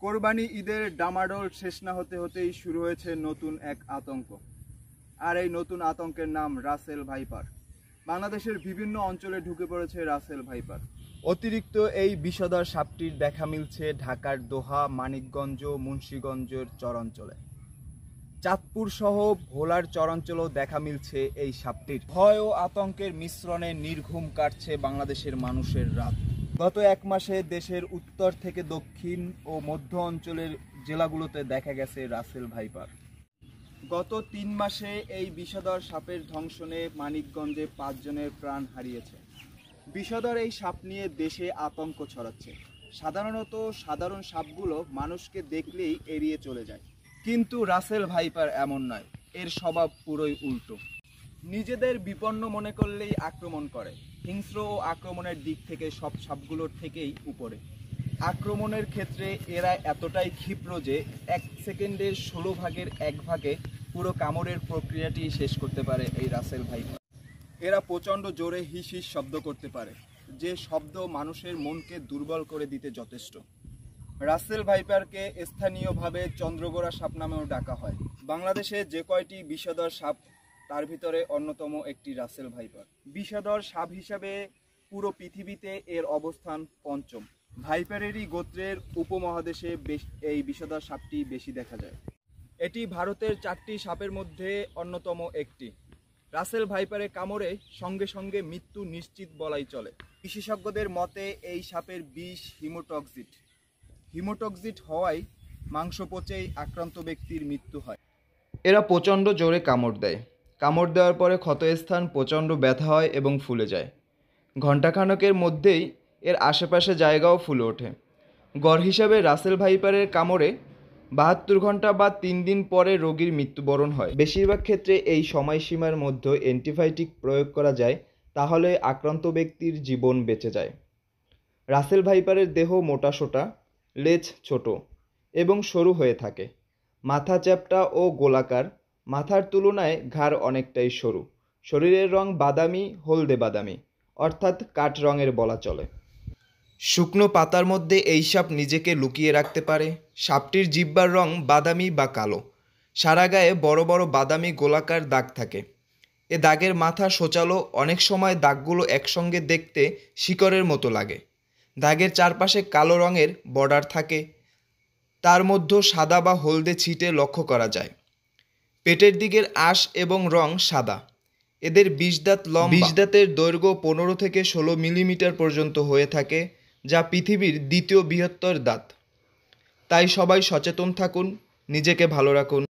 কোরবানি ঈদের ডামাডোল শেষ না হতে হতেই শুরু হয়েছে নতুন এক আতঙ্ক। আর এই নতুন আতঙ্কের নাম রাসেল ভাইপার। বাংলাদেশের বিভিন্ন অঞ্চলে ঢুকে পড়েছে রাসেল ভাইপার। অতিরিক্ত এই বিষধর সাপটির দেখা মিলছে ঢাকার দোহা, মানিকগঞ্জ, মুন্সিগঞ্জের চরাঞ্চলে। চাঁদপুর সহ ভোলার চরাঞ্চলেও দেখা মিলছে এই সাপটির। ভয় ও আতঙ্কের মিশ্রণে নির্ঘুম কাটছে বাংলাদেশের মানুষের রাত। গত এক মাসে দেশের উত্তর থেকে দক্ষিণ ও মধ্য অঞ্চলের জেলাগুলোতে দেখা গেছে রাসেল ভাইপার। গত ৩ মাসে এই বিষধর সাপের দংশনে মানিকগঞ্জে ৫ জনের প্রাণ হারিয়েছে। বিষধর এই সাপ নিয়ে দেশে আতঙ্ক ছড়াচ্ছে। সাধারণত সাধারণ সাপগুলো মানুষকে দেখলেই এড়িয়ে চলে যায়, কিন্তু রাসেল ভাইপার এমন নয়। এর স্বভাব পুরোই উল্টো। নিজেদের বিপন্ন মনে করলেই আক্রমণ করে। হিংস্র ও আক্রমণের দিক থেকে সব সাপগুলোর থেকেই উপরে। আক্রমণের ক্ষেত্রে এরা এতটাই ক্ষিপ্র যে ১ সেকেন্ডের ১৬ ভাগের ১ ভাগে পুরো কামড়ের প্রক্রিয়াটি শেষ করতে পারে এই রাসেল ভাইপার। এরা প্রচণ্ড জোরে হিস হিস শব্দ করতে পারে, যে শব্দ মানুষের মনকে দুর্বল করে দিতে যথেষ্ট। রাসেল ভাইপারকে স্থানীয়ভাবে চন্দ্রগোড়া সাপ নামেও ডাকা হয়। বাংলাদেশে যে কয়টি বিষধর সাপ তার ভিতরে অন্যতম একটি রাসেল ভাইপার। বিষধর সাপ হিসাবে পুরো পৃথিবীতে এর অবস্থান ৫ম। ভাইপারেরই গোত্রের উপমহাদেশে এই বিষধর সাপটি বেশি দেখা যায়। এটি ভারতের ৪টি সাপের মধ্যে অন্যতম একটি। রাসেল ভাইপারে কামড়ে সঙ্গে সঙ্গে মৃত্যু নিশ্চিত বলাই চলে। বিশেষজ্ঞদের মতে এই সাপের বিষ হিমোটক্সিট হওয়ায় মাংস পচেই আক্রান্ত ব্যক্তির মৃত্যু হয়। এরা প্রচণ্ড জোরে কামড় দেয়। কামড় দেওয়ার পরে ক্ষতস্থান প্রচণ্ড ব্যথা হয় এবং ফুলে যায়। ঘণ্টাখানেকের মধ্যেই এর আশেপাশে জায়গাও ফুলে ওঠে। গড় হিসাবে রাসেল ভাইপারের কামড়ে ৭২ ঘন্টা বা ৩ দিন পরে রোগীর মৃত্যুবরণ হয়। বেশিরভাগ ক্ষেত্রে এই সময়সীমার মধ্যে অ্যান্টিবায়োটিক প্রয়োগ করা যায়, তাহলে আক্রান্ত ব্যক্তির জীবন বেঁচে যায়। রাসেল ভাইপারের দেহ মোটাসোটা, লেজ ছোট এবং সরু হয়ে থাকে। মাথা চ্যাপ্টা ও গোলাকার, মাথার তুলনায় ঘাড় অনেকটাই সরু। শরীরের রং বাদামি হলদে বাদামি, অর্থাৎ কাঠ রঙের বলা চলে। শুকনো পাতার মধ্যে এই সাপ নিজেকে লুকিয়ে রাখতে পারে। সাপটির জিহ্বার রং বাদামি বা কালো। সারা গায়ে বড় বড় বাদামি গোলাকার দাগ থাকে। এ দাগের মাথা সোচালো, অনেক সময় দাগগুলো একসঙ্গে দেখতে শিকড়ের মতো লাগে। দাগের চারপাশে কালো রঙের বর্ডার থাকে, তার মধ্যে সাদা বা হলদে ছিটে লক্ষ্য করা যায়। পেটের দিকের আঁশ এবং রং সাদা। এদের বিষদাঁত লম্বা। বিষদাঁতের দৈর্ঘ্য ১৫ থেকে ১৬ মিলিমিটার পর্যন্ত হয়ে থাকে, যা পৃথিবীর দ্বিতীয় বৃহত্তর দাঁত। তাই সবাই সচেতন থাকুন, নিজেকে ভালো রাখুন।